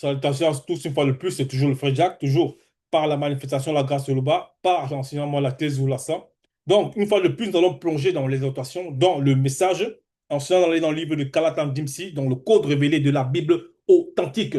Salutations à tous une fois de plus, c'est toujours le frère Jacques, toujours par la manifestation de la grâce de l'Oba, par l'enseignement, la thèse ou la sang. Donc, une fois de plus, nous allons plonger dans l'exhortation, dans le message, ensuite aller dans le livre de Kalatan Dimsi, dans le code révélé de la Bible authentique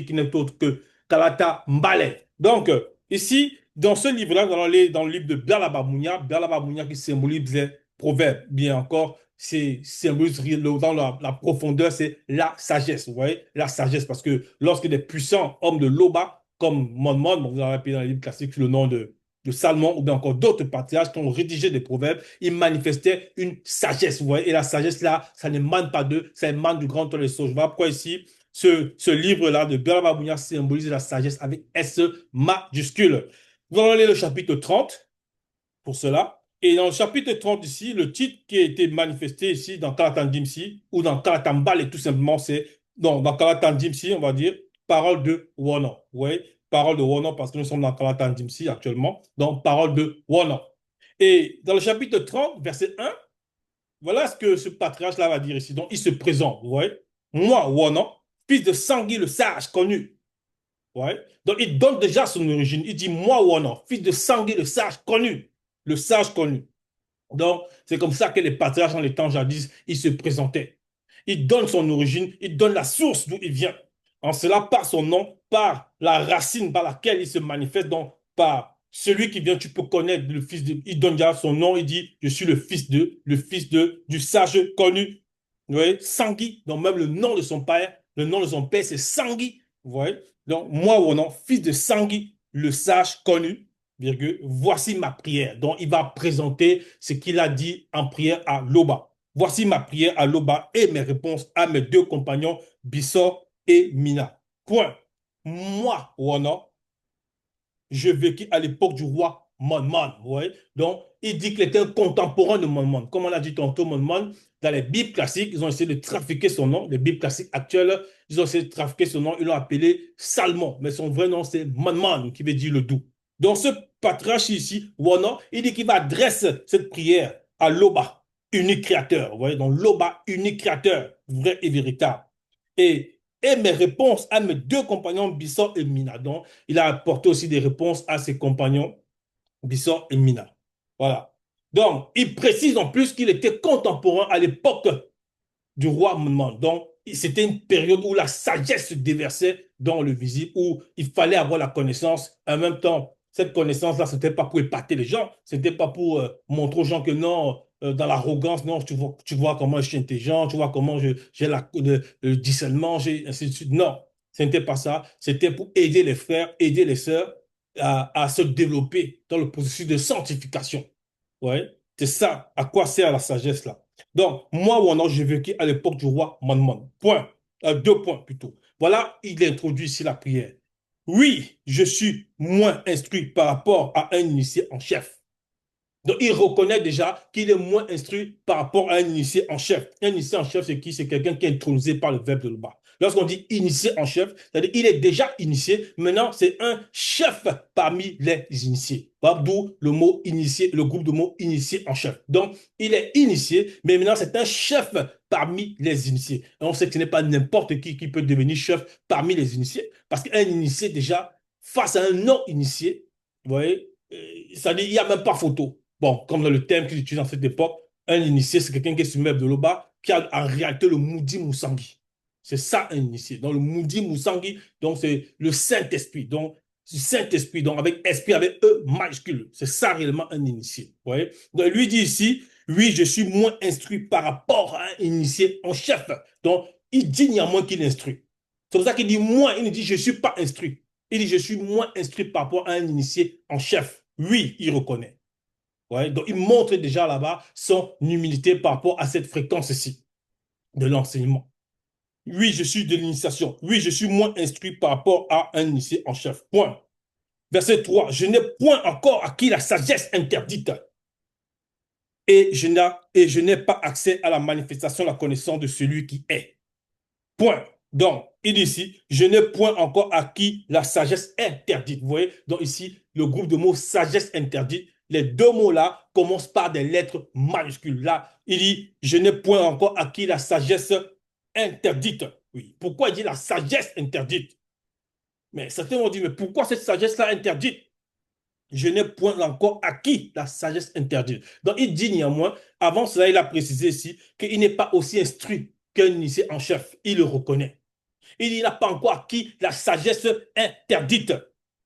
qui n'est autre que Kalata Mbale. Donc, ici, dans ce livre-là, nous allons aller dans le livre de Bialaba Mounia qui symbolise les proverbes, bien encore c'est symbolise dans la profondeur, c'est la sagesse. Vous voyez, la sagesse, parce que lorsque des puissants hommes de Loba, comme Monmon, vous avez appelé dans les livres classiques sous le nom de Salmon, ou bien encore d'autres patriarches qui ont rédigé des proverbes, ils manifestaient une sagesse. Vous voyez, et la sagesse là, ça n'émane pas d'eux, ça émane du grand temps des sauges. Voilà pourquoi ici, ce livre-là de Bernard Babounia symbolise la sagesse avec S majuscule. Nous allons lire le chapitre 30 pour cela. Et dans le chapitre 30 ici, le titre qui a été manifesté ici dans Kalatandimsi ou dans Kalatambal, tout simplement, c'est, non, dans Kalatandimsi, on va dire, parole de Wono. Oui, parole de Wono parce que nous sommes dans Kalatandimsi actuellement, donc parole de Wono. Et dans le chapitre 30, verset 1, voilà ce que ce patriarche-là va dire ici. Donc, il se présente, vous voyez. Moi, Wono, fils de Sangui le sage, connu. Ouais. Donc, il donne déjà son origine. Il dit, moi, Wono, fils de Sangui le sage, connu. Le sage connu. Donc, c'est comme ça que les patriarches dans les temps jadis, ils se présentaient. Ils donnent son origine, ils donnent la source d'où il vient. En cela, par son nom, par la racine par laquelle il se manifeste, donc par celui qui vient, tu peux connaître le fils de. Il donne déjà son nom, il dit, je suis le fils de, du sage connu. Vous voyez, Sangui, donc même le nom de son père, le nom de son père, c'est Sangui. Vous voyez, donc moi, mon nom, fils de Sangui, le sage connu virgule, voici ma prière. Donc, il va présenter ce qu'il a dit en prière à Loba. Voici ma prière à Loba et mes réponses à mes deux compagnons, Bissor et Mina. Point. Moi, Wana, je vécu à l'époque du roi Monmon. Ouais. Donc, il dit qu'il était un contemporain de Monmon. Comme on l'a dit tantôt, Monmon, dans les Bibles classiques, ils ont essayé de trafiquer son nom. Les Bibles classiques actuelles, ils ont essayé de trafiquer son nom. Ils l'ont appelé Salmon. Mais son vrai nom, c'est Monmon, qui veut dire le doux. Donc, ce patriarche ici, Wana, il dit qu'il va adresser cette prière à Loba, unique créateur. Vous voyez, donc Loba, unique créateur, vrai et véritable. Et mes réponses à mes deux compagnons, Bissor et Mina. Donc, il a apporté aussi des réponses à ses compagnons, Bissor et Mina. Voilà. Donc, il précise en plus qu'il était contemporain à l'époque du roi Moumman. Donc, c'était une période où la sagesse se déversait dans le visible, où il fallait avoir la connaissance. En même temps, cette connaissance-là, ce n'était pas pour épater les gens, ce n'était pas pour montrer aux gens que non, dans l'arrogance, non, tu vois comment je suis intelligent, tu vois comment j'ai le discernement, ainsi de suite. Non, ce n'était pas ça. C'était pour aider les frères, aider les sœurs à se développer dans le processus de sanctification. Ouais, c'est ça. À quoi sert la sagesse là? Donc, moi, Wana, j'ai vécu à l'époque du roi Manman. Point. Deux points plutôt. Voilà, il introduit ici la prière. Oui, je suis moins instruit par rapport à un initié en chef. Donc, il reconnaît déjà qu'il est moins instruit par rapport à un initié en chef. Un initié en chef, c'est qui? C'est quelqu'un qui est intronisé par le verbe de le bas. Lorsqu'on dit initié en chef, c'est-à-dire qu'il est déjà initié. Maintenant, c'est un chef parmi les initiés. D'où le mot initié, le groupe de mots initié en chef. Donc, il est initié, mais maintenant, c'est un chef parmi les initiés. Et on sait que ce n'est pas n'importe qui peut devenir chef parmi les initiés, parce qu'un initié, déjà, face à un non-initié, vous voyez, c'est-à-dire il n'y a même pas photo. Bon, comme dans le terme qu'ils utilisent dans cette époque, un initié, c'est quelqu'un qui est soumis de l'Oba, qui a en réalité le Moudi Moussangui. C'est ça un initié. Donc le Moudi Moussangui, donc c'est le Saint-Esprit. Donc, le Saint-Esprit, donc avec esprit, avec E majuscule. C'est ça réellement un initié. Vous voyez? Donc lui dit ici, oui, je suis moins instruit par rapport à un initié en chef. Donc, il dit néanmoins qu'il instruit. C'est pour ça qu'il dit moins, il ne dit je ne suis pas instruit. Il dit je suis moins instruit par rapport à un initié en chef. Oui, il reconnaît. Ouais, donc, il montre déjà là-bas son humilité par rapport à cette fréquence-ci de l'enseignement. Oui, je suis de l'initiation. Oui, je suis moins instruit par rapport à un initié en chef. Point. Verset 3. Je n'ai point encore acquis la sagesse interdite et je n'ai pas accès à la manifestation, la connaissance de celui qui est. Point. Donc, il dit ici, je n'ai point encore acquis la sagesse interdite. Vous voyez? Donc ici, le groupe de mots sagesse interdite, les deux mots-là commencent par des lettres majuscules. Là, il dit, je n'ai point encore acquis la sagesse interdite. Oui. Pourquoi il dit la sagesse interdite? Mais certains vont dire, mais pourquoi cette sagesse-là interdite? Je n'ai point encore acquis la sagesse interdite. Donc, il dit néanmoins, avant cela, il a précisé ici qu'il n'est pas aussi instruit qu'un initié en chef. Il le reconnaît. Il n'a pas encore acquis la sagesse interdite.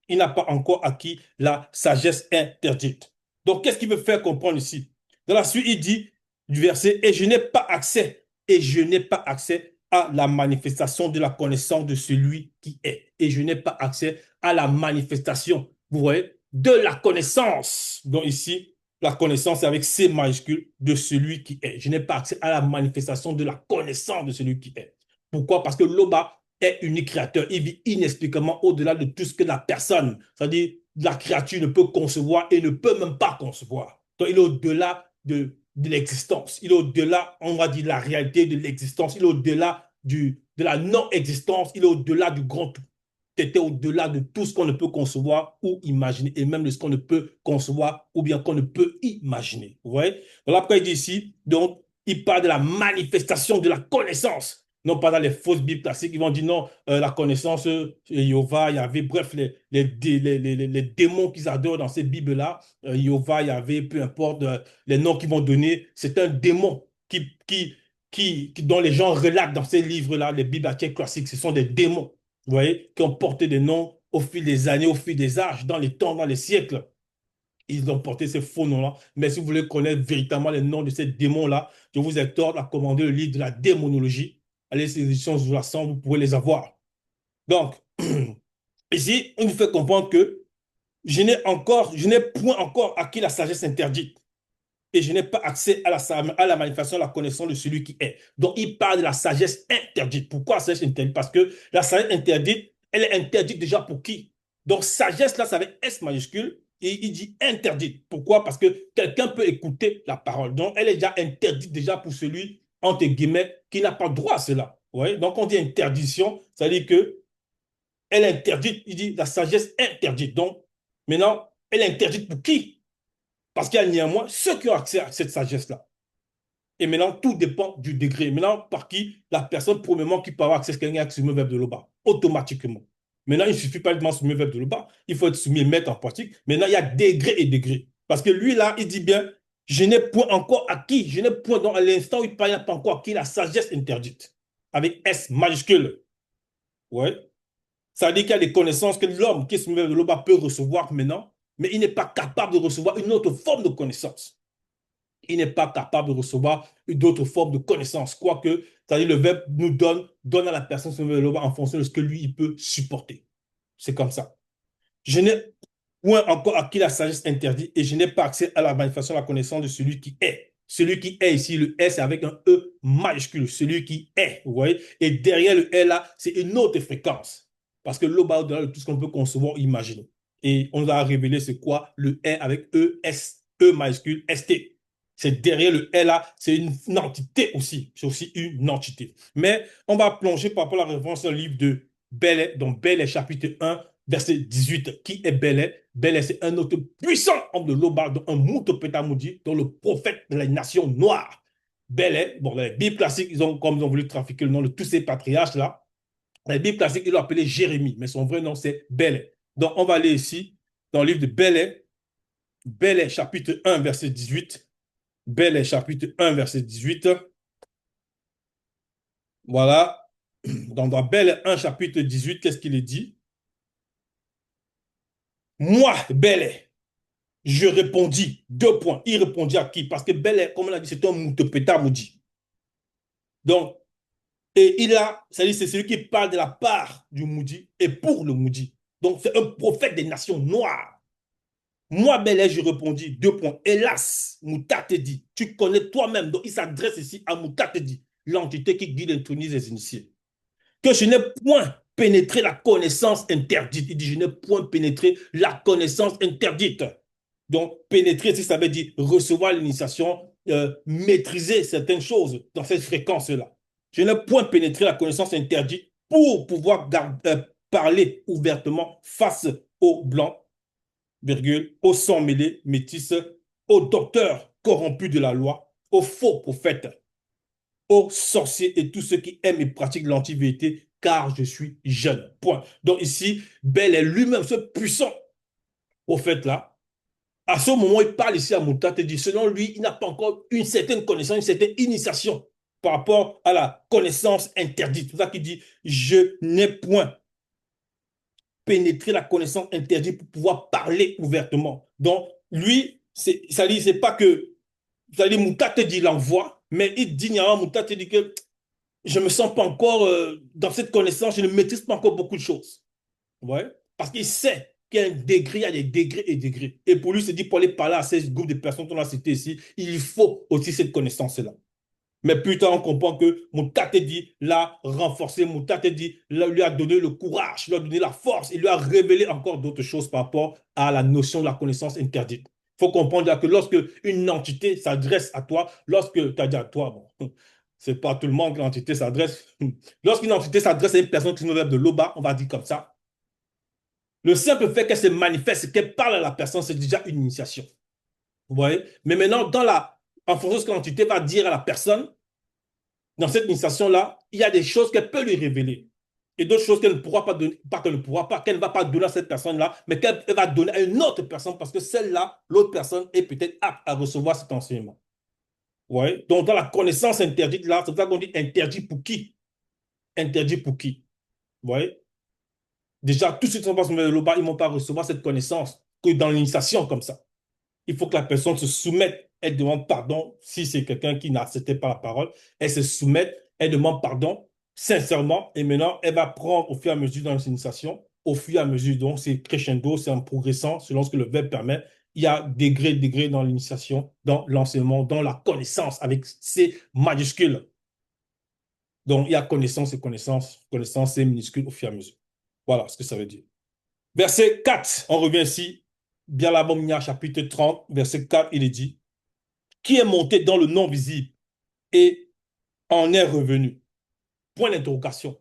Il n'a pas encore acquis la sagesse interdite. Donc, qu'est-ce qu'il veut faire comprendre ici? Dans la suite, il dit du verset, et je n'ai pas accès, et je n'ai pas accès à la manifestation de la connaissance de celui qui est. Et je n'ai pas accès à la manifestation, vous voyez, de la connaissance. Donc ici, la connaissance avec C majuscule de celui qui est. Je n'ai pas accès à la manifestation de la connaissance de celui qui est. Pourquoi? Parce que l'Oba est unique créateur. Il vit inexplicablement au-delà de tout ce que la personne, c'est-à-dire la créature, ne peut concevoir et ne peut même pas concevoir. Donc, il est au-delà de l'existence. Il est au-delà, on va dire, de la réalité de l'existence. Il est au-delà de la non-existence. Il est au-delà du grand tout. C'était au-delà de tout ce qu'on ne peut concevoir ou imaginer, et même de ce qu'on ne peut concevoir ou bien qu'on ne peut imaginer. Vous voyez? Voilà pourquoi il dit ici, donc, il parle de la manifestation de la connaissance. Non pas dans les fausses Bibles classiques, ils vont dire non, la connaissance, Jéhovah, il y avait, bref, les démons qu'ils adorent dans ces Bibles-là, Jéhovah, il y avait, peu importe les noms qu'ils vont donner, c'est un démon dont les gens relatent dans ces livres-là, les Bibles classiques, ce sont des démons, vous voyez, qui ont porté des noms au fil des années, au fil des âges, dans les temps, dans les siècles. Ils ont porté ces faux noms-là. Mais si vous voulez connaître véritablement les noms de ces démons-là, je vous exhorte à commander le livre de la démonologie. Allez sur les éditions Zoulasan, vous pouvez les avoir. Donc, ici, on nous fait comprendre que je n'ai point encore acquis la sagesse interdite. Et je n'ai pas accès à la manifestation, à la connaissance de celui qui est. Donc, il parle de la sagesse interdite. Pourquoi la sagesse interdite? Parce que la sagesse interdite, elle est interdite déjà pour qui? Donc, sagesse, là, ça avec S majuscule, et il dit interdite. Pourquoi? Parce que quelqu'un peut écouter la parole. Donc, elle est déjà interdite déjà pour celui, entre guillemets, qui n'a pas droit à cela. Ouais? Donc, on dit interdiction, ça veut dire que elle est interdite. Il dit la sagesse interdite. Donc, maintenant, elle est interdite pour qui? Parce qu'il y a néanmoins ceux qui ont accès à cette sagesse-là. Et maintenant, tout dépend du degré. Maintenant, par qui la personne, premièrement, qui peut avoir accès à quelqu'un qui soumet le verbe de l'OBA, automatiquement. Maintenant, il ne suffit pas de soumettre le verbe de l'OBA, il faut être soumis et mettre en pratique. Maintenant, il y a degré et degré. Parce que lui, là, il dit bien, je n'ai point encore acquis, je n'ai point, dans l'instant où il parle, il n'a pas encore acquis la sagesse interdite. Avec S majuscule. Ouais. Ça veut dire qu'il y a des connaissances que l'homme qui est soumis au verbe de l'OBA peut recevoir maintenant, mais il n'est pas capable de recevoir une autre forme de connaissance. Il n'est pas capable de recevoir d'autres formes de connaissances. Quoique, c'est-à-dire le verbe nous donne à la personne son verbe en fonction de ce que lui, il peut supporter. C'est comme ça. Je n'ai point encore acquis la sagesse interdite et je n'ai pas accès à la manifestation de la connaissance de celui qui est. Celui qui est ici, le S, c'est avec un E majuscule. Celui qui est, vous voyez. Et derrière le L là, c'est une autre fréquence. Parce que l'eau va au-delà de tout ce qu'on peut concevoir, imaginer. Et on nous a révélé c'est quoi le est avec E, S, E majuscule, ST. C'est derrière le L là, c'est une entité aussi. C'est aussi une entité. Mais on va plonger par rapport à la référence dans le livre de Bellet, donc Bellet chapitre 1, verset 18. Qui est Bellet? Bellet, c'est un autre puissant homme de l'Oba, un Moutopetamoudi, dont le prophète de la nation noire. Bellet, bon, les Bibles classiques, comme ils ont voulu trafiquer le nom de tous ces patriarches-là, les Bibles classiques, ils l'ont appelé Jérémie, mais son vrai nom, c'est Bellet. Donc, on va aller ici, dans le livre de Bellet, Bellet, chapitre 1, verset 18. Bellet, chapitre 1, verset 18. Voilà. Donc, dans Bellet 1, chapitre 18, qu'est-ce qu'il est dit? Moi, Bellet, je répondis, deux points. Il répondit à qui? Parce que Bellet, comme on l'a dit, c'est un moutopéta maudit. Donc, et il a, c'est-à-dire c'est celui qui parle de la part du maudit et pour le maudit. Donc, c'est un prophète des nations noires. Moi, Bellet, je répondis, deux points. Hélas, Mouta te dit, tu connais toi-même. Donc, il s'adresse ici à Mouta te dit, l'entité qui guide et introduit les initiés. Que je n'ai point pénétré la connaissance interdite. Il dit, je n'ai point pénétré la connaissance interdite. Donc, pénétrer, si ça veut dire recevoir l'initiation, maîtriser certaines choses dans cette fréquence-là. Je n'ai point pénétré la connaissance interdite pour pouvoir parler ouvertement face aux blancs, virgule, aux sang mêlés, métis, aux docteurs corrompus de la loi, aux faux prophètes, aux sorciers et tous ceux qui aiment et pratiquent l'antivérité car je suis jeune. Point. Donc ici, Bel est lui-même, ce puissant prophète-là. À ce moment, il parle ici à Moutat et dit, selon lui, il n'a pas encore une certaine connaissance, une certaine initiation par rapport à la connaissance interdite. C'est pour ça qu'il dit, je n'ai point pénétré la connaissance interdite pour pouvoir parler ouvertement. Donc, lui, ça dit, c'est pas que, ça dit, Moutat te dit, il envoie, mais il dit, Moutat te dit que je ne me sens pas encore dans cette connaissance, je ne maîtrise pas encore beaucoup de choses. Ouais. Parce qu'il sait qu'il y a un degré, il y a des degrés et degrés. Et pour lui, il se dit, pour aller parler à ces groupes de personnes qu'on a cités ici, il faut aussi cette connaissance-là. Mais plus tard, on comprend que Moutate dit l'a renforcé, Moutate dit lui a donné le courage, lui a donné la force, il lui a révélé encore d'autres choses par rapport à la notion de la connaissance interdite. Il faut comprendre que lorsque une entité s'adresse à toi, lorsque tu as dit à toi, bon, c'est pas tout le monde que l'entité s'adresse. Lorsqu'une entité s'adresse à une personne qui nous lève de l'OBA, on va dire comme ça, le simple fait qu'elle se manifeste, qu'elle parle à la personne, c'est déjà une initiation. Vous voyez? Mais maintenant, en fonction de ce que l'entité va dire à la personne, dans cette initiation-là, il y a des choses qu'elle peut lui révéler. Et d'autres choses qu'elle ne pourra pas donner, pas qu'elle ne pourra pas, qu'elle ne va pas donner à cette personne-là, mais qu'elle va donner à une autre personne parce que celle-là, l'autre personne est peut-être apte à recevoir cet enseignement. Ouais. Donc, dans la connaissance interdite, là, c'est pour ça qu'on dit interdit pour qui? Interdit pour qui? Vous voyez? Déjà, tout ce qui se passe dans le bas, ils ne vont pas recevoir cette connaissance que dans l'initiation comme ça. Il faut que la personne se soumette, elle demande pardon si c'est quelqu'un qui n'acceptait pas la parole, elle se soumette, elle demande pardon sincèrement et maintenant elle va prendre au fur et à mesure dans l'initiation, au fur et à mesure, donc c'est crescendo, c'est en progressant selon ce que le verbe permet. Il y a degré dans l'initiation, dans l'enseignement, dans la connaissance avec ces majuscules. Donc il y a connaissance et connaissance, connaissance et minuscules au fur et à mesure. Voilà ce que ça veut dire. Verset 4, on revient ici, bien là, chapitre 30, verset 4, il est dit, qui est monté dans le non visible et en est revenu. Point d'interrogation.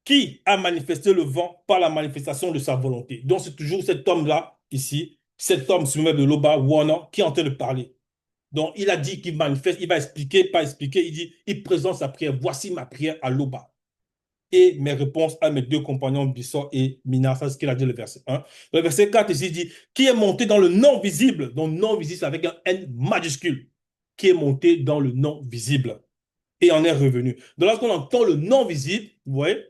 Qui a manifesté le vent par la manifestation de sa volonté. Donc c'est toujours cet homme-là, ici, cet homme soumis de l'Oba, Wana, qui est en train de parler. Donc il a dit qu'il manifeste, il va expliquer, pas expliquer, il dit, il présente sa prière, voici ma prière à l'Oba. Et mes réponses à mes deux compagnons Bissot et Mina, c'est ce qu'il a dit le verset 1. Le verset 4 ici dit, qui est monté dans le non visible, donc non visible avec un N majuscule, qui est monté dans le non visible et en est revenu. Donc lorsqu'on entend le non visible, vous voyez,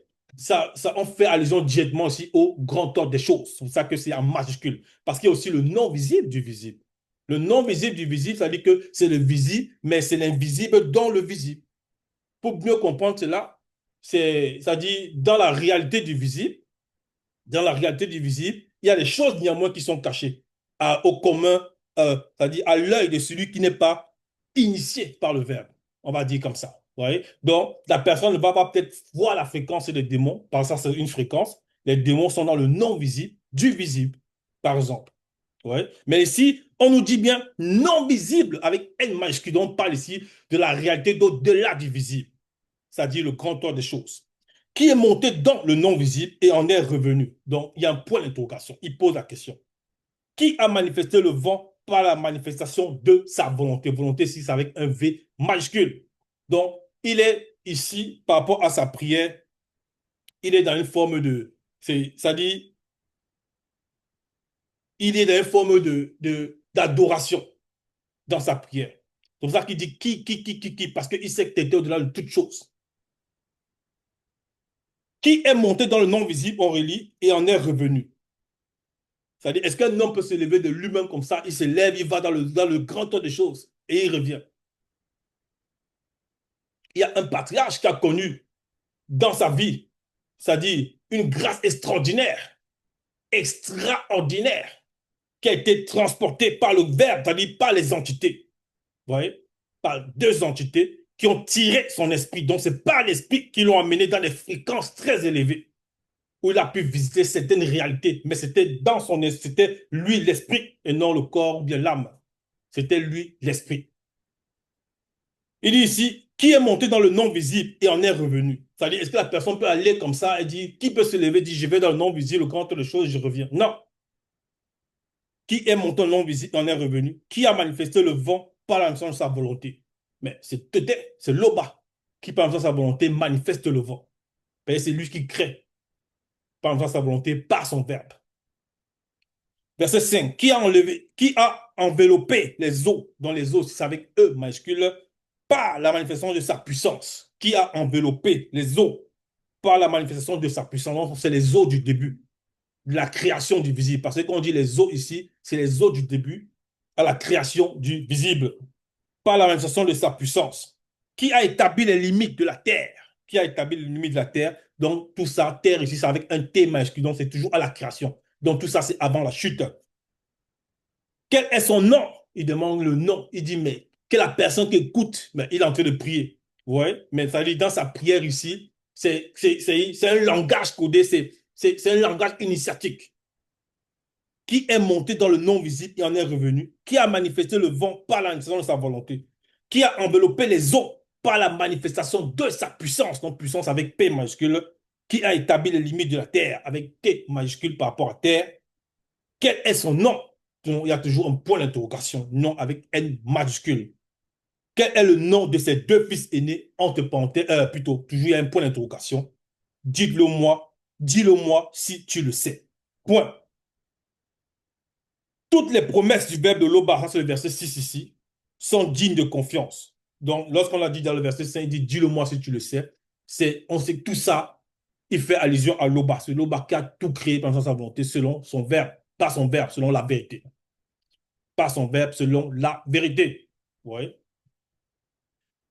on fait allusion directement aussi au grand ordre des choses. C'est pour ça que c'est en majuscule. Parce qu'il y a aussi le non visible du visible. Le non visible du visible, ça veut dire que c'est le visible, mais c'est l'invisible dans le visible. Pour mieux comprendre cela, ça dit dans la réalité du visible, dans la réalité du visible, il y a des choses néanmoins qui sont cachées au commun, c'est-à-dire à l'œil de celui qui n'est pas initié par le verbe. On va dire comme ça. Vous voyez? Donc, la personne ne va pas peut-être voir la fréquence des démons, par exemple, c'est une fréquence. Les démons sont dans le non visible, du visible, par exemple. Ouais. Mais ici, on nous dit bien non visible avec N majuscule. On parle ici de la réalité d'au-delà du visible, c'est-à-dire le grand toit des choses, qui est monté dans le non visible et en est revenu. Donc, il y a un point d'interrogation. Il pose la question. Qui a manifesté le vent par la manifestation de sa volonté? Volonté, ici, c'est avec un V majuscule. Donc, il est ici, par rapport à sa prière, il est dans une forme de, c'est-à-dire, il est dans une forme d'adoration dans sa prière. C'est pour ça qu'il dit qui, parce qu'il sait que tu étais au-delà de toute chose. Qui est monté dans le non visible, on relit, et en est revenu. C'est-à-dire, est-ce qu'un homme peut se lever de lui-même comme ça? Il se lève, il va dans le grand temps des choses, et il revient. Il y a un patriarche qui a connu dans sa vie, c'est-à-dire une grâce extraordinaire, qui a été transportée par le verbe, c'est-à-dire par les entités. Vous voyez? Par deux entités qui ont tiré son esprit. Donc, ce n'est pas l'esprit qui l'ont amené dans des fréquences très élevées, où il a pu visiter certaines réalités, mais c'était dans son esprit, c'était lui l'esprit et non le corps ou bien l'âme. C'était lui l'esprit. Il dit ici, qui est monté dans le non visible et en est revenu? C'est-à-dire, est-ce que la personne peut aller comme ça et dire, qui peut se lever et dire, je vais dans le non visible, quand les choses, je reviens? Non. Qui est monté dans le non visible et en est revenu? Qui a manifesté le vent par la de sa volonté? Mais c'est Tete, c'est Loba qui, par sa volonté, manifeste le vent. Ben, c'est lui qui crée par sa volonté, par son verbe. Verset 5. Qui a enveloppé les eaux, dont les eaux, c'est avec E majuscule, par la manifestation de sa puissance. Qui a enveloppé les eaux par la manifestation de sa puissance. Donc, c'est les eaux du début, de la création du visible. Parce que quand on dit les eaux ici, c'est les eaux du début à la création du visible, par la manifestation de sa puissance. Qui a établi les limites de la terre? Qui a établi les limites de la terre? Donc, tout ça, terre ici, c'est avec un T majuscule, donc c'est toujours à la création. Donc, tout ça, c'est avant la chute. Quel est son nom? Il demande le nom. Il dit, mais quelle est la personne qui écoute? Mais il est en train de prier. Ouais, mais ça dit dans sa prière ici, c'est un langage codé, c'est un langage initiatique qui est monté dans le non visible et en est revenu, qui a manifesté le vent par la manifestation de sa volonté, qui a enveloppé les eaux par la manifestation de sa puissance, donc puissance avec P majuscule, qui a établi les limites de la terre avec T majuscule par rapport à terre. Quel est son nom? Il y a toujours un point d'interrogation, nom avec N majuscule. Quel est le nom de ses deux fils aînés entre parenthèses, plutôt, toujours il y a un point d'interrogation. Dis-le moi si tu le sais. Point. Toutes les promesses du verbe de l'Oba, c'est le verset 6 ici, sont dignes de confiance. Donc, lorsqu'on l'a dit dans le verset 5, il dit dis-le-moi si tu le sais. On sait que tout ça, il fait allusion à l'Oba. C'est l'Oba qui a tout créé dans sa volonté selon son verbe, pas son verbe, selon la vérité. Pas son verbe, selon la vérité. Oui.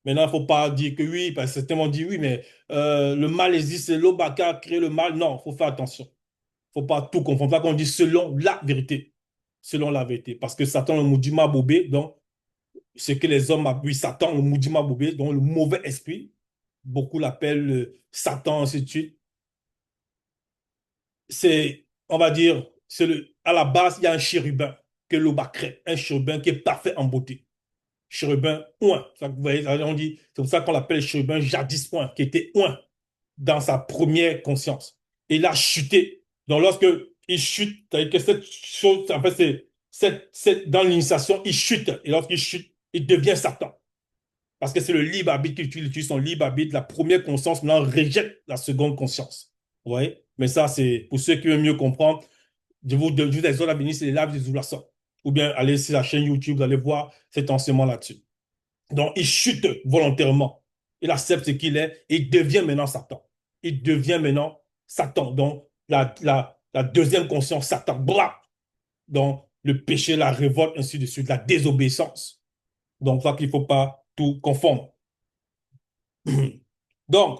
Maintenant, il ne faut pas dire que oui, parce que certains dit oui, mais le mal existe, c'est l'Oba qui a créé le mal. Non, il faut faire attention. Il ne faut pas tout confondre. Pas qu'on dit selon la vérité. Selon la vérité. Parce que Satan, le Moudima Bobé, donc, ce que les hommes appellent Satan, le Moudima Bobé, donc le mauvais esprit, beaucoup l'appellent Satan, ainsi de suite. C'est, on va dire, à la base, il y a un chérubin que l'Oba crée, un chérubin qui est parfait en beauté. Chérubin oint. Vous voyez, on dit, c'est pour ça qu'on l'appelle chérubin jadis point, qui était oint dans sa première conscience. Et il a chuté. Donc, lorsque il chute, c'est-à-dire que cette chose, en fait, dans l'initiation, il chute. Et lorsqu'il chute, il devient Satan. Parce que c'est le libre arbitre qui utilise son libre arbitre. La première conscience, maintenant, rejette la seconde conscience. Vous voyez? Mais ça, c'est pour ceux qui veulent mieux comprendre. Je vous exhorte à venir sur les lives des Oulassans. Ou bien aller sur la chaîne YouTube, vous allez voir cet enseignement là-dessus. Donc, il chute volontairement. Il accepte ce qu'il est et il devient maintenant Satan. Il devient maintenant Satan. Donc, la deuxième conscience, Satan. Blah! Donc, le péché, la révolte, ainsi de suite, la désobéissance. Donc, ça qu'il ne faut pas tout confondre. Donc,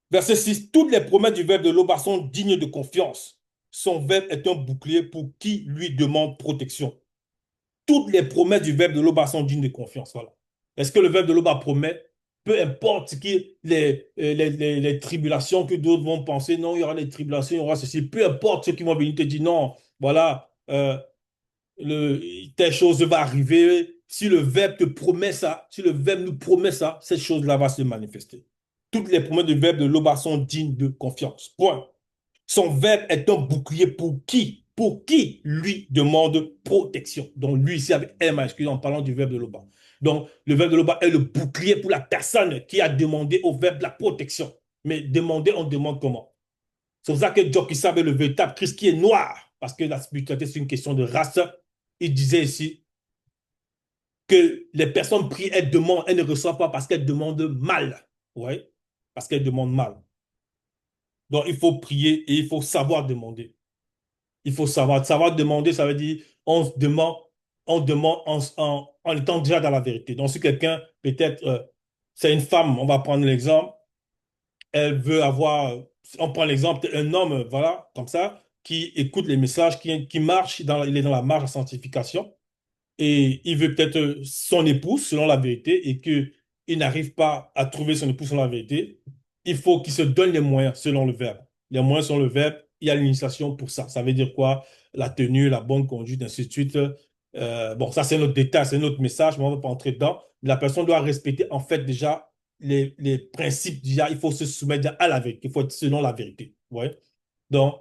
verset 6, toutes les promesses du verbe de l'Oba sont dignes de confiance. Son verbe est un bouclier pour qui lui demande protection. Toutes les promesses du verbe de l'Oba sont dignes de confiance. Voilà. Est-ce que le verbe de l'Oba promet, peu importe les tribulations que d'autres vont penser, non, il y aura des tribulations, il y aura ceci, peu importe ceux qui vont venir te dire, non, voilà, telle chose va arriver. Si le verbe te promet ça, si le verbe nous promet ça, cette chose-là va se manifester. Toutes les promesses du verbe de l'Oba sont dignes de confiance. Point. Son verbe est un bouclier pour qui? Pour qui lui demande protection. Donc, lui ici avec M majuscule en parlant du verbe de l'Oba. Donc, le verbe de l'Oba est le bouclier pour la personne qui a demandé au verbe la protection. Mais demander, on demande comment? C'est pour ça que Joe Kissabe, le véritable Christ qui est noir, parce que la spiritualité, c'est une question de race, il disait ici que les personnes prient, elles demandent, elles ne reçoivent pas parce qu'elles demandent mal. Oui, parce qu'elles demandent mal. Donc, il faut prier et il faut savoir demander. Il faut savoir. Savoir demander, ça veut dire on demande en étant déjà dans la vérité. Donc, si quelqu'un, peut-être, c'est une femme, on va prendre l'exemple, elle veut avoir, on prend l'exemple, un homme, voilà, comme ça, qui écoute les messages, qui marche, il est dans la marche de sanctification, et il veut peut-être son épouse, selon la vérité, et qu'il n'arrive pas à trouver son épouse selon la vérité, il faut qu'il se donne les moyens, selon le verbe. Les moyens sont le verbe, il y a l'initiation pour ça. Ça veut dire quoi? La tenue, la bonne conduite, ainsi de suite. Bon, ça, c'est notre détail, c'est notre message, mais on ne va pas entrer dedans. Mais la personne doit respecter, en fait, déjà, les principes. Déjà, il faut se soumettre à la vérité. Il faut être selon la vérité. Ouais. Donc,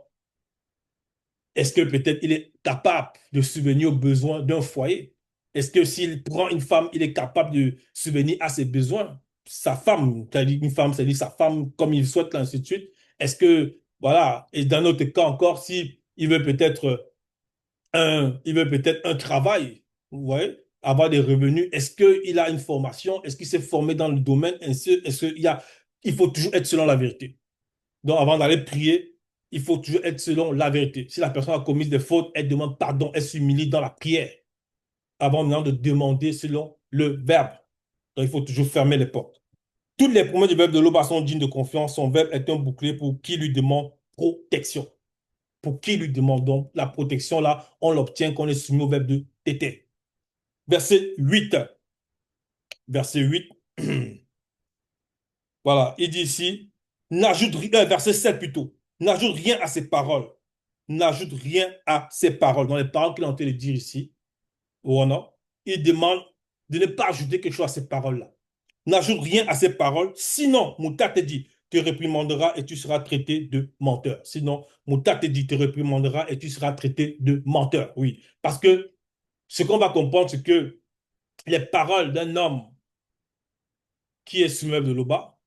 est-ce que peut-être il est capable de subvenir aux besoins d'un foyer? Est-ce que s'il prend une femme, il est capable de subvenir à ses besoins? Sa femme, c'est-à-dire une femme, c'est-à-dire sa femme comme il souhaite, ainsi de suite. Est-ce que, voilà, et dans notre cas encore, si il veut peut-être il veut peut-être un travail, ouais, avoir des revenus. Est-ce qu'il a une formation? Est-ce qu'il s'est formé dans le domaine? Est-ce qu'il y a, il faut toujours être selon la vérité. Donc, avant d'aller prier, il faut toujours être selon la vérité. Si la personne a commis des fautes, elle demande pardon, elle s'humilie dans la prière avant maintenant de demander selon le verbe. Donc, il faut toujours fermer les portes. Toutes les promesses du verbe de l'Oba sont dignes de confiance. Son verbe est un bouclier pour qui lui demande protection. Pour qui lui demande donc la protection là, on l'obtient quand on est soumis au verbe de tété. Verset 8. Verset 8. Voilà, il dit ici, n'ajoute rien, verset 7 plutôt, n'ajoute rien à ses paroles. N'ajoute rien à ses paroles. Dans les paroles qu'il est en train de dire ici, ou non, il demande de ne pas ajouter quelque chose à ces paroles-là. N'ajoute rien à ces paroles, sinon, Mouta te dit, te réprimandera et tu seras traité de menteur. Sinon, Mouta te dit, te réprimandera et tu seras traité de menteur. Oui, parce que ce qu'on va comprendre, c'est que les paroles d'un homme qui est soumis de l'Oba,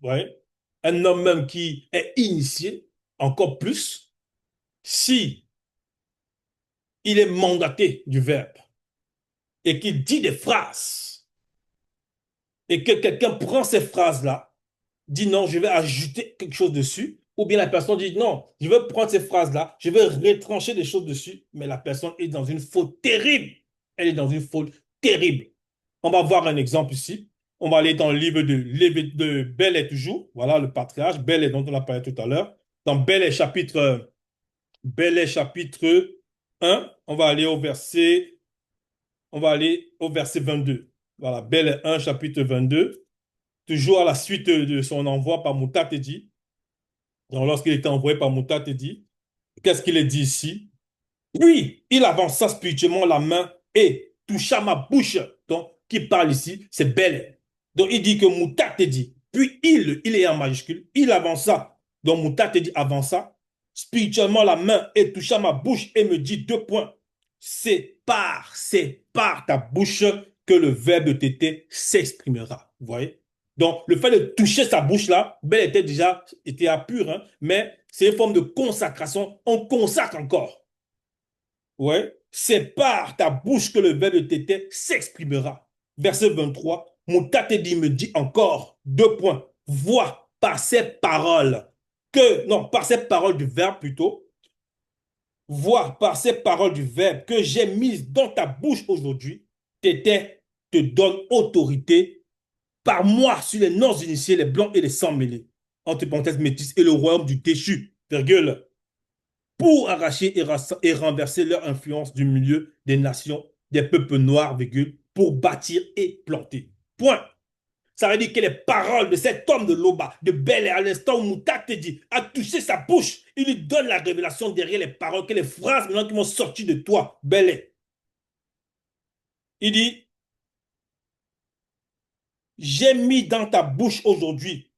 ouais, un homme même qui est initié, encore plus, si il est mandaté du verbe et qu'il dit des phrases et que quelqu'un prend ces phrases-là, dit non, je vais ajouter quelque chose dessus, ou bien la personne dit non, je vais prendre ces phrases-là, je vais retrancher des choses dessus, mais la personne est dans une faute terrible. Elle est dans une faute terrible. On va voir un exemple ici. On va aller dans le livre de Bel toujours. Voilà le patriarche. Bel dont on a parlé tout à l'heure. Dans Bel chapitre 1, on va aller au verset 22. Voilà, Bel 1, chapitre 22. Toujours à la suite de son envoi par Moutatedi. Donc, lorsqu'il était envoyé par Moutatedi, qu'est-ce qu'il est dit ici? Puis, il avança spirituellement la main et toucha ma bouche. Donc, qui parle ici, c'est Bel. Donc, il dit que Moutat te dit. Puis, il est en majuscule, il avança. Donc, Moutat te dit avança spirituellement la main et toucha ma bouche et me dit deux points. C'est par ta bouche que le verbe tété s'exprimera. Vous voyez? Donc, le fait de toucher sa bouche là, Bel était à pur, hein, mais c'est une forme de consacration. On consacre encore. Ouais, c'est par ta bouche que le verbe de tété s'exprimera. Verset 23, mon tatédi me dit encore deux points. Vois par ces paroles non, par ces paroles du verbe plutôt, vois par ces paroles du verbe que j'ai mises dans ta bouche aujourd'hui, tété te donne autorité par moi sur les non-initiés, les blancs et les sans-mêlés. Entre parenthèses, métis et le royaume du déchu, virgule, pour arracher et renverser leur influence du milieu des nations, des peuples noirs, virgule, pour bâtir et planter. Point. Ça veut dire que les paroles de cet homme de Loba, de Bel, à l'instant où Mouta te dit, a touché sa bouche, il lui donne la révélation derrière les paroles, que les phrases maintenant qui vont sortir de toi, Bel. Il dit, j'ai mis dans ta bouche aujourd'hui,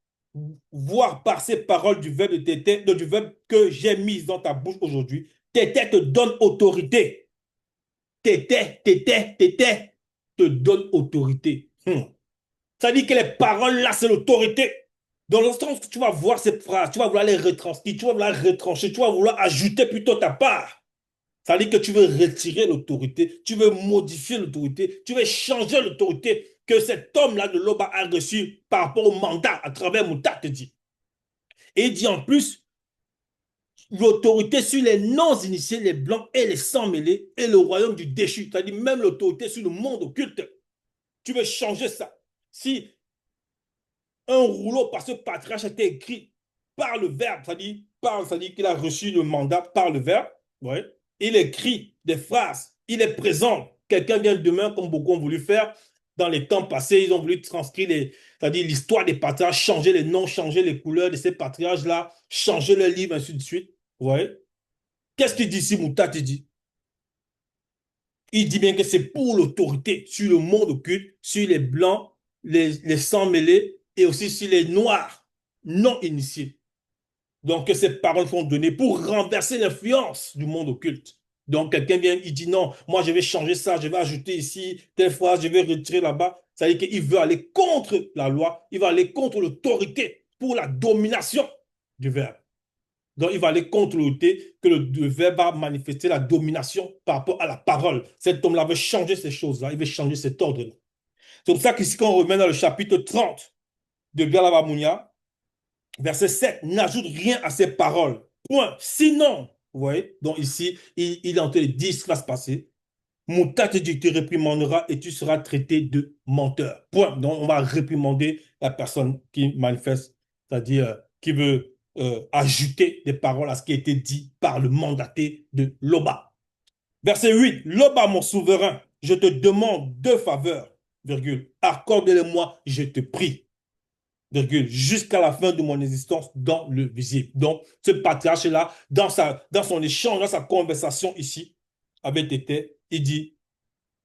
voir par ces paroles du verbe, du verbe que j'ai mis dans ta bouche aujourd'hui, Tété te donne autorité. Tété te donne autorité. Ça dit que les paroles là, c'est l'autorité. Dans l'instant où tu vas voir ces phrases, tu vas vouloir les retranscrire, tu vas vouloir retrancher, tu vas vouloir ajouter plutôt ta part. Ça dit que tu veux retirer l'autorité, tu veux modifier l'autorité, tu veux changer l'autorité que cet homme-là de l'Oba a reçu par rapport au mandat à travers Mouta te dit. Et il dit en plus, l'autorité sur les non-initiés, les blancs et les sans-mêlés et le royaume du déchu. C'est-à-dire même l'autorité sur le monde occulte. Tu veux changer ça. Si un rouleau par ce patriarche a été écrit par le verbe, c'est-à-dire qu'il a reçu le mandat par le verbe, ouais, il écrit des phrases, il est présent. Quelqu'un vient demain, comme beaucoup ont voulu faire, dans les temps passés, ils ont voulu transcrire c'est-à-dire l'histoire des patriarches, changer les noms, changer les couleurs de ces patriarches-là, changer le livre, ainsi de suite. Ouais. Qu'est-ce qu'il dit ici, Mouta te dit? Il dit bien que c'est pour l'autorité sur le monde occulte, sur les blancs, les sans-mêlés et aussi sur les noirs non initiés. Donc, que ces paroles sont données pour renverser l'influence du monde occulte. Donc, quelqu'un vient, il dit non, moi je vais changer ça, je vais ajouter ici telle phrase, je vais retirer là-bas. Ça veut dire qu'il veut aller contre la loi, il va aller contre l'autorité pour la domination. du verbe. Donc, il va aller contre l'autorité que le verbe va manifester la domination par rapport à la parole. Cet homme-là veut changer ces choses-là, il veut changer cet ordre-là. C'est pour ça qu'ici, quand on remet dans le chapitre 30 de Bialabamounia, verset 7, n'ajoute rien à ses paroles. Point. Sinon, vous voyez, donc ici, il est en train de dire ce qui va se passer. Mon Dieu te réprimandera et tu seras traité de menteur. Point. Donc, on va réprimander la personne qui manifeste, c'est-à-dire qui veut ajouter des paroles à ce qui a été dit par le mandaté de Loba. Verset 8. Loba, mon souverain, je te demande deux faveurs, virgule, accorde-les-moi, je te prie, virgule, jusqu'à la fin de mon existence dans le visible. Donc, ce patriarche-là, dans son échange, dans sa conversation ici, avec Tété, il dit,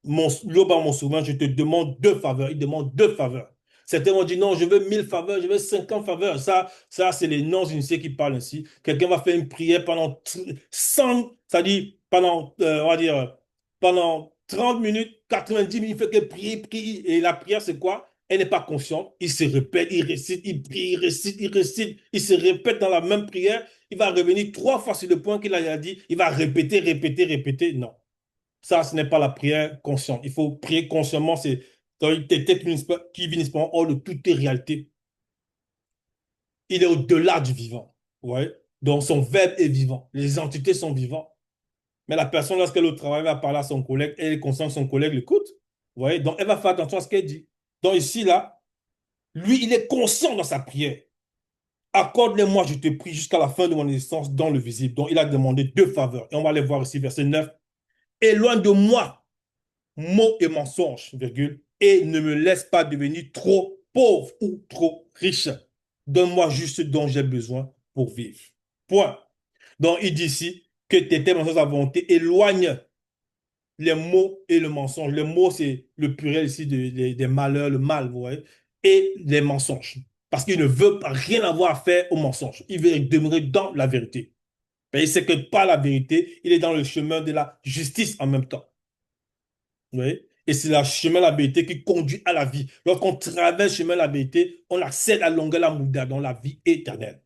Loba, mon souverain, je te demande deux faveurs. Il demande deux faveurs. Certains vont dire non, je veux 1000 faveurs, je veux 50 faveurs. Ça c'est les non-initiés qui parlent ainsi. Quelqu'un va faire une prière pendant 100, c'est-à-dire pendant, on va dire, pendant 30 minutes, 90 minutes, il fait que prier, prier. Et la prière, c'est quoi? Elle n'est pas consciente. Il se répète, il récite, il prie, il récite, il récite. Il se répète dans la même prière. Il va revenir trois fois sur le point qu'il a dit. Il va répéter, répéter, répéter. Non. Ça, ce n'est pas la prière consciente. Il faut prier consciemment. C'est des têtes qui finissent par hors de toutes les réalités. Il est au-delà du vivant. Ouais. Donc, son verbe est vivant. Les entités sont vivantes. Mais la personne, lorsqu'elle est au travail, va parler à son collègue, elle est consciente que son collègue l'écoute. Vous voyez? Donc, elle va faire attention à ce qu'elle dit. Donc, ici, là, lui, il est conscient dans sa prière. Accorde-les-moi, je te prie, jusqu'à la fin de mon existence dans le visible. Donc, il a demandé deux faveurs. Et on va les voir ici, verset 9. Éloigne de moi mots et mensonges, virgule, et ne me laisse pas devenir trop pauvre ou trop riche. Donne-moi juste ce dont j'ai besoin pour vivre. Point. Donc, il dit ici que tes termes sans sa volonté éloignent les mots et le mensonge. Les mots, c'est le pluriel ici des malheurs, le mal, vous voyez, et les mensonges. Parce qu'il ne veut rien avoir à faire aux mensonges. Il veut demeurer dans la vérité. Mais il sait que par la vérité, il est dans le chemin de la justice en même temps. Oui. Et c'est le chemin de la vérité qui conduit à la vie. Lorsqu'on traverse le chemin de la vérité, on accède à longueur la mouda dans la vie éternelle.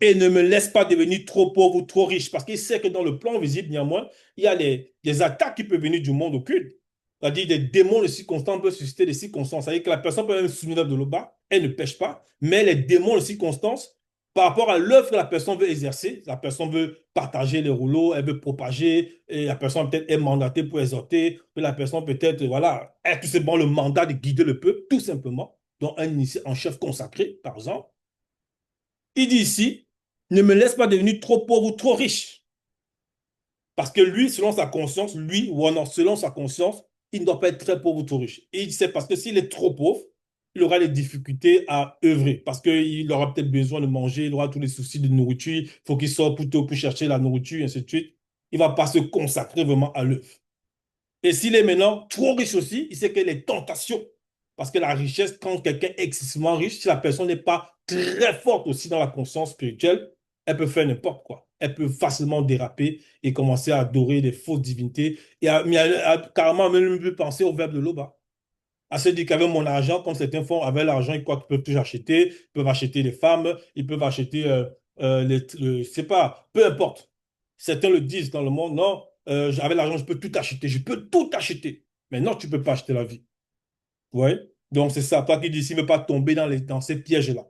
Et ne me laisse pas devenir trop pauvre ou trop riche, parce qu'il sait que dans le plan visible, néanmoins, il y a des attaques qui peuvent venir du monde occulte. C'est-à-dire des démons de circonstances peuvent susciter des circonstances. C'est-à-dire que la personne peut même souvenir de l'Oba, elle ne pêche pas, mais les démons de circonstances, par rapport à l'œuvre que la personne veut exercer, la personne veut partager les rouleaux, elle veut propager, et la personne peut-être est mandatée pour exhorter, et la personne peut-être, voilà, a tout simplement le mandat de guider le peuple, tout simplement, dont un initié en chef consacré, par exemple. Il dit ici, ne me laisse pas devenir trop pauvre ou trop riche. Parce que lui, selon sa conscience, lui, ou non, selon sa conscience, il ne doit pas être très pauvre ou trop riche. Et il sait parce que s'il est trop pauvre, il aura des difficultés à œuvrer. Parce qu'il aura peut-être besoin de manger, il aura tous les soucis de nourriture, il faut qu'il sorte plutôt pour chercher la nourriture, et ainsi de suite. Il ne va pas se consacrer vraiment à l'œuvre. Et s'il est maintenant trop riche aussi, il sait qu'il y a les tentations. Parce que la richesse, quand quelqu'un est excessivement riche, si la personne n'est pas très forte aussi dans la conscience spirituelle, elle peut faire n'importe quoi. Elle peut facilement déraper et commencer à adorer des fausses divinités et carrément même penser au verbe de Loba. À se dire qu'avec mon argent, comme certains font, avec l'argent, ils croient qu'ils peuvent tout acheter. Ils peuvent acheter des femmes, ils peuvent acheter, je sais pas, peu importe. Certains le disent dans le monde, non, avec l'argent, je peux tout acheter, je peux tout acheter. Mais non, tu ne peux pas acheter la vie. Ouais. Donc c'est ça, toi qui dis, ne veux pas tomber dans ces pièges-là.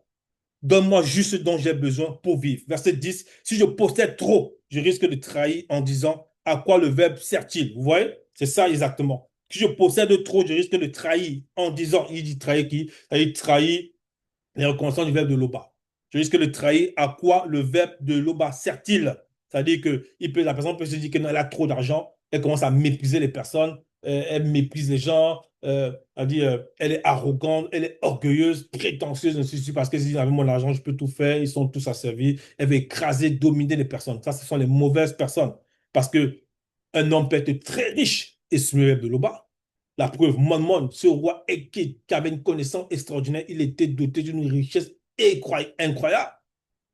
Donne-moi juste ce dont j'ai besoin pour vivre. Verset 10, si je possède trop, je risque de trahir en disant à quoi le verbe sert-il? Vous voyez? C'est ça exactement. Si je possède trop, je risque de trahir en disant, il dit trahir qui? Il trahir les reconnaissances du verbe de Loba. Je risque de trahir à quoi le verbe de Loba sert-il? C'est-à-dire que la personne peut se dire qu'elle a trop d'argent, elle commence à mépriser les personnes, elle méprise les gens, elle est arrogante, elle est orgueilleuse, prétentieuse, ainsi de suite, parce que si avec mon argent, je peux tout faire, ils sont tous asservis. Elle veut écraser, dominer les personnes. Ça, ce sont les mauvaises personnes. Parce que un homme peut être très riche et se lever de l'Oba. La preuve, Mon, ce roi qui avait une connaissance extraordinaire, il était doté d'une richesse incroyable.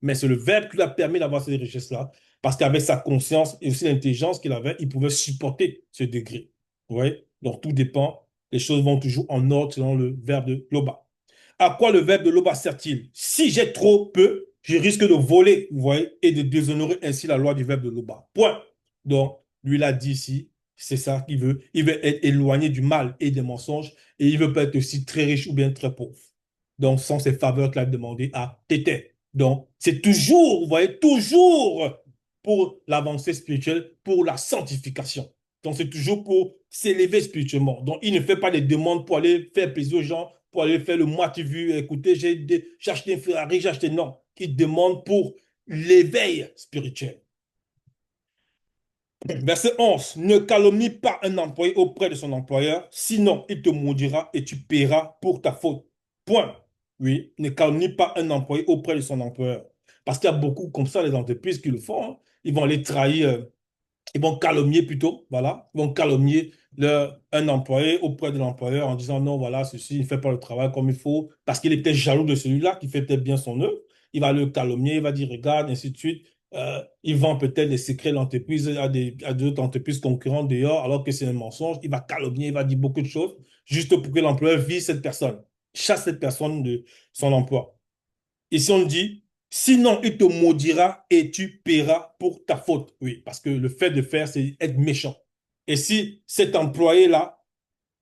Mais c'est le verbe qui lui a permis d'avoir cette richesse-là. Parce qu'avec sa conscience et aussi l'intelligence qu'il avait, il pouvait supporter ce degré. Vous voyez? Donc tout dépend. Les choses vont toujours en ordre selon le verbe de Loba. À quoi le verbe de Loba sert-il? Si j'ai trop peu, je risque de voler, vous voyez, et de déshonorer ainsi la loi du verbe de Loba. Point. Donc, lui l'a dit ici, c'est ça qu'il veut. Il veut être éloigné du mal et des mensonges, et il veut pas être aussi très riche ou bien très pauvre. Donc, sans ces faveurs qu'il a demandé à Tété. Donc, c'est toujours, vous voyez, toujours pour l'avancée spirituelle, pour la sanctification. Donc, c'est toujours pour s'élever spirituellement. Donc, il ne fait pas des demandes pour aller faire plaisir aux gens, pour aller faire le moitié vu. Écoutez, j'ai acheté un Ferrari, j'ai acheté. Non. Il demande pour l'éveil spirituel. Verset 11. Ne calomnie pas un employé auprès de son employeur, sinon il te maudira et tu paieras pour ta faute. Point. Oui, ne calomnie pas un employé auprès de son employeur. Parce qu'il y a beaucoup comme ça, les entreprises qui le font, hein. Ils vont aller trahir, ils vont calomnier plutôt, voilà. Ils vont calomnier un employé auprès de l'employeur en disant non, voilà, ceci, il ne fait pas le travail comme il faut, parce qu'il est peut-être jaloux de celui-là qui fait peut-être bien son œuvre. Il va le calomnier, il va dire regarde, ainsi de suite. Il vend peut-être les secrets de l'entreprise à d'autres entreprises concurrentes dehors, alors que c'est un mensonge. Il va calomnier, il va dire beaucoup de choses, juste pour que l'employeur vise cette personne, chasse cette personne de son emploi. Ici, on dit, sinon il te maudira et tu paieras pour ta faute. Oui, parce que le fait de faire, c'est être méchant. Et si cet employé-là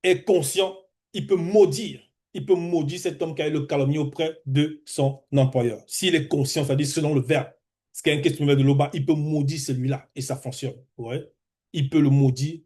est conscient, il peut maudire. Il peut maudire cet homme qui a eu le calomnie auprès de son employeur. S'il est conscient, c'est-à-dire selon le verbe, ce qui est un question de l'Oba, il peut maudire celui-là et ça fonctionne. Ouais. Il peut le maudire,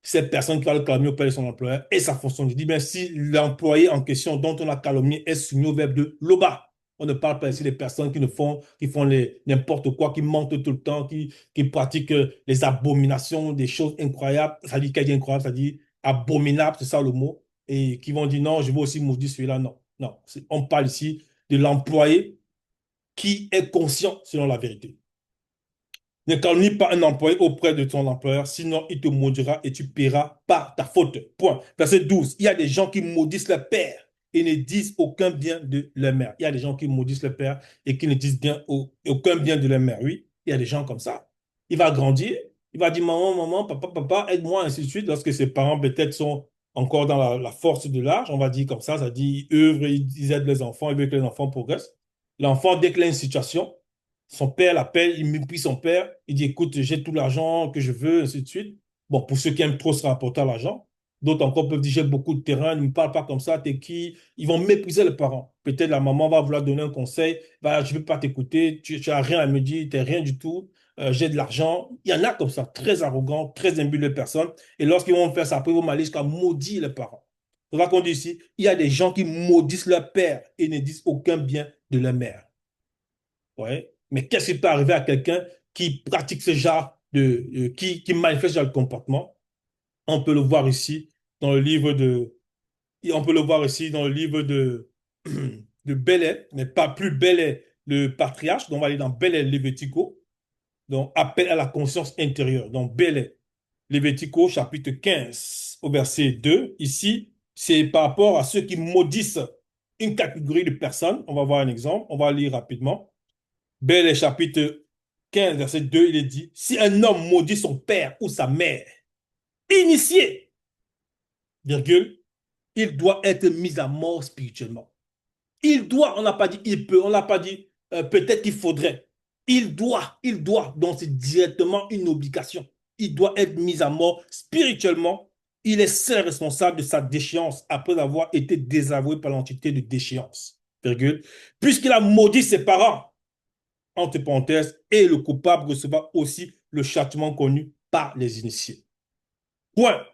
cette personne qui va le calomnier auprès de son employeur et ça fonctionne. Je dis bien si l'employé en question dont on a calomnié est soumis au verbe de Loba. On ne parle pas ici des personnes qui font n'importe quoi, qui mentent tout le temps, qui pratiquent les abominations, des choses incroyables. Ça dit qu'elle dit incroyable, ça dit abominable, c'est ça le mot. Et qui vont dire non, je veux aussi maudire celui-là. Non, non. On parle ici de l'employé qui est conscient selon la vérité. Ne calomnie pas un employé auprès de ton employeur, sinon il te maudira et tu paieras par ta faute. Point. Verset 12. Il y a des gens qui maudissent leur père et ne disent aucun bien de leur mère. Il y a des gens qui maudissent leur père et qui ne disent aucun bien de leur mère. Oui, il y a des gens comme ça. Il va grandir, il va dire maman, maman, papa, papa, aide-moi, ainsi de suite. Lorsque ses parents peut-être sont encore dans la force de l'âge, on va dire comme ça dit, ils œuvrent, ils aident les enfants, ils veulent que les enfants progressent. L'enfant, dès qu'il a une situation, son père l'appelle, il méprise son père, il dit, écoute, j'ai tout l'argent que je veux, ainsi de suite. Bon, pour ceux qui aiment trop se rapporter à l'argent, d'autres encore peuvent dire, j'ai beaucoup de terrain, ne me parle pas comme ça, t'es qui? Ils vont mépriser les parents. Peut-être la maman va vouloir donner un conseil, bah, je ne veux pas t'écouter, tu as rien à me dire, tu n'es rien du tout, j'ai de l'argent. Il y en a comme ça, très arrogants, très imbus de personnes. Et lorsqu'ils vont faire ça, après, ils vont aller jusqu'à maudire les parents. C'est ça qu'on dit ici, il y a des gens qui maudissent leur père et ne disent aucun bien de leur mère. Ouais. Mais qu'est-ce qui peut arriver à quelqu'un qui pratique ce genre qui manifeste ce genre de comportement? On peut le voir ici dans le livre de, on peut le voir ici dans le livre de Bélé, mais pas plus Bélé, le patriarche. Donc, on va aller dans Bélé Lévético, donc appel à la conscience intérieure. Donc, Bélé Lévético, chapitre 15, au verset 2. Ici, c'est par rapport à ceux qui maudissent une catégorie de personnes. On va voir un exemple, on va lire rapidement. Bel chapitre 15, verset 2, il est dit, si un homme maudit son père ou sa mère, initié, virgule, il doit être mis à mort spirituellement. Il doit, on n'a pas dit il peut, on n'a pas dit peut-être qu'il faudrait. Il doit. Donc c'est directement une obligation. Il doit être mis à mort spirituellement. Il est seul responsable de sa déchéance après avoir été désavoué par l'entité de déchéance. Virgule. Puisqu'il a maudit ses parents, entre parenthèses, et le coupable recevra aussi le châtiment connu par les initiés. Point.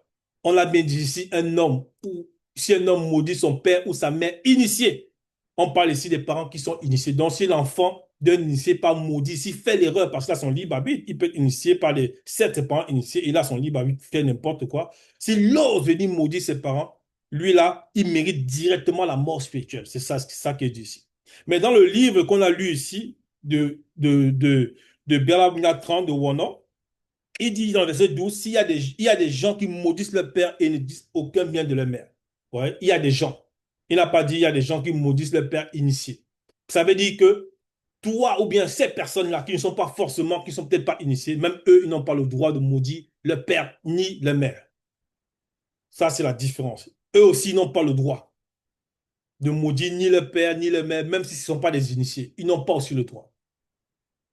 On l'a bien dit ici, un homme, ou si un homme maudit son père ou sa mère initié, on parle ici des parents qui sont initiés. Donc, si l'enfant d'un initié pas maudit, s'il fait l'erreur parce qu'il a son libre arbitre, il peut être initié par les sept parents initiés, il a son libre arbitre, fait n'importe quoi. S'il ose venir maudire ses parents, lui là, il mérite directement la mort spirituelle. C'est ça qui est dit ici. Mais dans le livre qu'on a lu ici, de Bernard 30 de Wono, il dit dans le verset 12, il y a des gens qui maudissent leur père et ne disent aucun bien de leur mère. Ouais, il y a des gens. Il n'a pas dit il y a des gens qui maudissent leur père initié. Ça veut dire que toi ou bien ces personnes-là qui ne sont pas forcément, qui ne sont peut-être pas initiées, même eux, ils n'ont pas le droit de maudire leur père ni leur mère. Ça, c'est la différence. Eux aussi n'ont pas le droit. de maudire ni le père, ni le mère, même s'ils ne sont pas des initiés. Ils n'ont pas aussi le droit.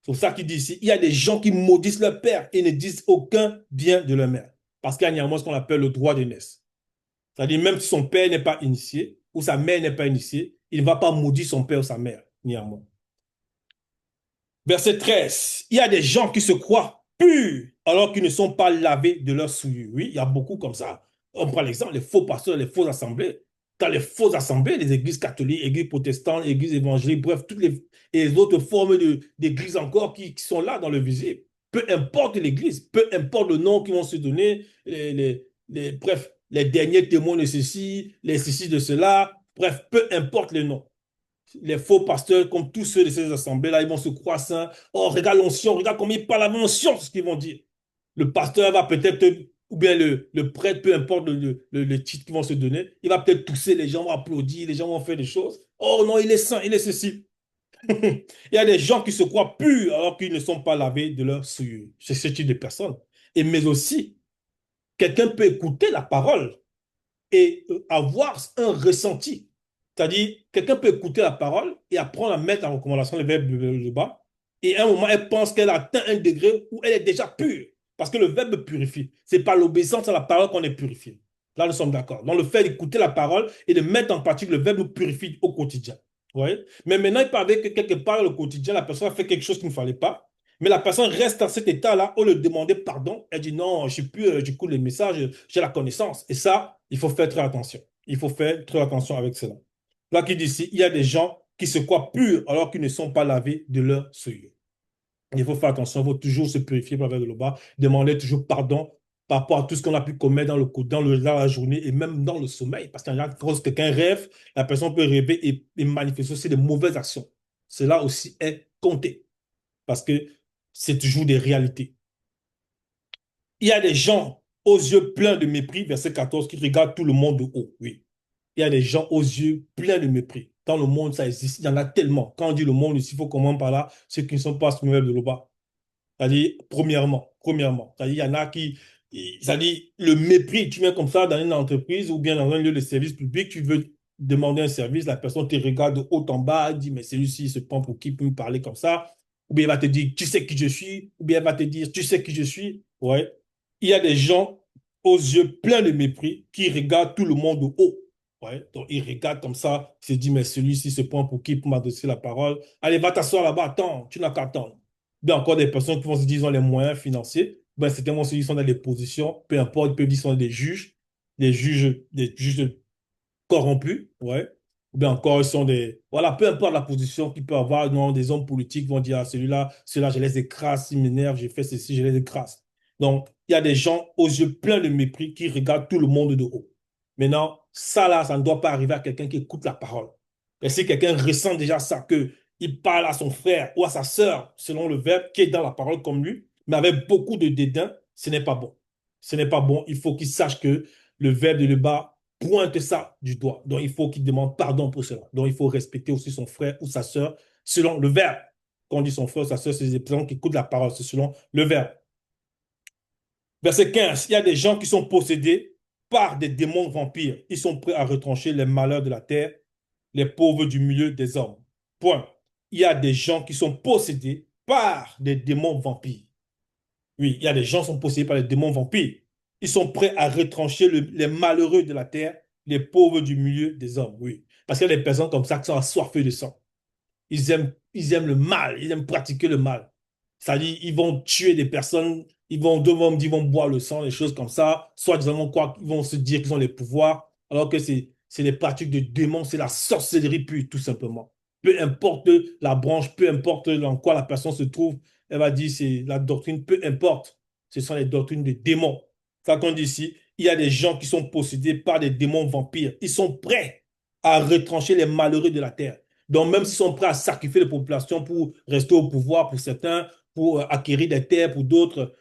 C'est pour ça qu'il dit ici, il y a des gens qui maudissent leur père et ne disent aucun bien de leur mère. Parce qu'il y a néanmoins ce qu'on appelle le droit d'aînesse. C'est-à-dire, même si son père n'est pas initié, ou sa mère n'est pas initiée, il ne va pas maudire son père ou sa mère, néanmoins. Verset 13. Il y a des gens qui se croient purs alors qu'ils ne sont pas lavés de leur souillure. Oui, il y a beaucoup comme ça. On prend l'exemple, les faux pasteurs, les fausses assemblées. Dans les fausses assemblées, les églises catholiques, églises protestantes, églises évangéliques, bref, toutes et les autres formes d'églises encore qui sont là dans le visible. Peu importe l'église, peu importe le nom qu'ils vont se donner, bref, les derniers témoins de ceci, les ceci de cela, bref, peu importe le nom les faux pasteurs, comme tous ceux de ces assemblées-là, ils vont se croire saints. Oh, regarde l'onction, regarde comment ils parlent avec l'onction, c'est ce qu'ils vont dire. Le pasteur va peut-être, ou bien le prêtre, peu importe le titre qu'ils vont se donner, il va peut-être tousser, les gens vont applaudir, les gens vont faire des choses. Oh non, il est saint, il est ceci. Il y a des gens qui se croient purs alors qu'ils ne sont pas lavés de leur souillure. C'est ce type de personnes. Et mais aussi, quelqu'un peut écouter la parole et avoir un ressenti. C'est-à-dire, quelqu'un peut écouter la parole et apprendre à mettre en recommandation le verbe de bas. Et à un moment, elle pense qu'elle atteint un degré où elle est déjà pure. Parce que le verbe purifie. C'est par l'obéissance à la parole qu'on est purifié. Là, nous sommes d'accord. Donc, le fait d'écouter la parole et de mettre en pratique le verbe nous purifie au quotidien. Vous voyez? Mais maintenant, il paraît que quelque part, le quotidien, la personne a fait quelque chose qu'il ne fallait pas. Mais la personne reste dans cet état-là, on lui demander pardon. Elle dit non, je suis plus, j'écoute les messages, j'ai la connaissance. Et ça, il faut faire très attention. Il faut faire très attention avec cela. Là, qui dit ici, il y a des gens qui se croient purs alors qu'ils ne sont pas lavés de leur souillure. Il faut faire attention, il faut toujours se purifier par le bas, demander toujours pardon par rapport à tout ce qu'on a pu commettre dans la journée et même dans le sommeil. Parce qu'en général, quand quelqu'un rêve, la personne peut rêver et manifester aussi des mauvaises actions. Cela aussi est compté parce que c'est toujours des réalités. Il y a des gens aux yeux pleins de mépris, verset 14, qui regardent tout le monde de haut. Oui. Il y a des gens aux yeux pleins de mépris. Dans le monde, ça existe. Il y en a tellement. Quand on dit le monde ici, il faut commencer par là, ceux qui ne sont pas soumis de l'Oba. C'est-à-dire, premièrement, c'est-à-dire, il y en a c'est-à-dire, le mépris, tu viens comme ça dans une entreprise ou bien dans un lieu de service public, tu veux demander un service, la personne te regarde de haut en bas, elle dit, mais celui-ci il se prend pour qui peut me parler comme ça? Ou bien il va te dire, tu sais qui je suis? Ou bien elle va te dire, tu sais qui je suis? Ouais. Il y a des gens aux yeux pleins de mépris qui regardent tout le monde de haut. Ouais. Donc, ils regardent comme ça, ils se disent, mais celui-ci se prend pour qui pour m'adresser la parole? Allez, va t'asseoir là-bas, attends, tu n'as qu'à attendre. Bien encore des personnes qui vont se dire qu'ils ont les moyens financiers, ben, certainement ceux qui sont dans des positions, peu importe, ils peuvent dire qu'ils sont des juges corrompus, ouais. Ou bien encore, ils sont des, voilà, peu importe la position qu'ils peuvent avoir, non, des hommes politiques vont dire, ah, celui-là, ceux-là, je les écrase, ils m'énervent, j'ai fait ceci, je les écrase. Donc, il y a des gens aux yeux pleins de mépris qui regardent tout le monde de haut. Maintenant, ça là, ça ne doit pas arriver à quelqu'un qui écoute la parole. Et si quelqu'un ressent déjà ça, que il parle à son frère ou à sa sœur, selon le verbe qui est dans la parole comme lui, mais avec beaucoup de dédain, ce n'est pas bon. Ce n'est pas bon. Il faut qu'il sache que le verbe de le bas pointe ça du doigt. Donc, il faut qu'il demande pardon pour cela. Donc, il faut respecter aussi son frère ou sa sœur selon le verbe. Quand on dit son frère ou sa sœur, c'est des personnes qui écoutent la parole, c'est selon le verbe. Verset 15, il y a des gens qui sont possédés par des démons vampires. Ils sont prêts à retrancher les malheurs de la terre, les pauvres du milieu des hommes. Point. Il y a des gens qui sont possédés par des démons vampires. Oui, il y a des gens qui sont possédés par les démons vampires. Ils sont prêts à retrancher les malheureux de la terre, les pauvres du milieu des hommes. Oui. Parce qu'il y a des personnes comme ça qui sont assoiffées de sang. Ils aiment le mal, ils aiment pratiquer le mal. C'est-à-dire, ils vont tuer des personnes, ils vont boire le sang, des choses comme ça. Soit disant quoi, ils vont se dire qu'ils ont les pouvoirs, alors que c'est des pratiques de démons, c'est la sorcellerie pure, tout simplement. Peu importe la branche, peu importe dans quoi la personne se trouve, elle va dire c'est la doctrine, peu importe. Ce sont les doctrines de démons. Ça qu'on dit ici, il y a des gens qui sont possédés par des démons vampires. Ils sont prêts à retrancher les malheureux de la terre. Donc, même s'ils sont prêts à sacrifier les populations pour rester au pouvoir pour certains, pour acquérir des terres pour d'autres,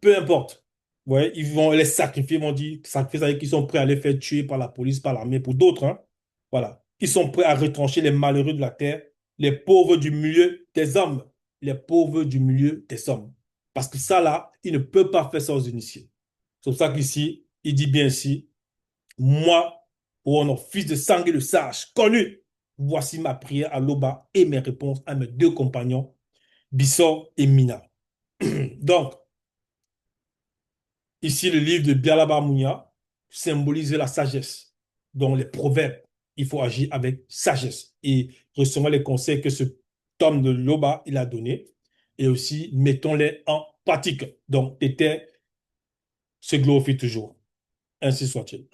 peu importe. Ouais, ils vont les sacrifier, ils vont dire sacrifier, ça veut dire qu'ils sont prêts à les faire tuer par la police, par l'armée, pour d'autres. Hein. Voilà. Ils sont prêts à retrancher les malheureux de la terre, les pauvres du milieu des hommes. Les pauvres du milieu des hommes. Parce que ça, là, ils ne peuvent pas faire ça aux initiés. C'est pour ça qu'ici, il dit bien ici, moi, Ô non, fils de sang et de sage, connu. Voici ma prière à Loba et mes réponses à mes deux compagnons, Bissor et Mina. Donc, ici, le livre de Bialaba Mounia symbolise la sagesse. Donc, les proverbes, il faut agir avec sagesse. Et recevons les conseils que ce tome de Loba, il a donné. Et aussi, mettons-les en pratique. Donc, Tété se glorifie toujours. Ainsi soit-il.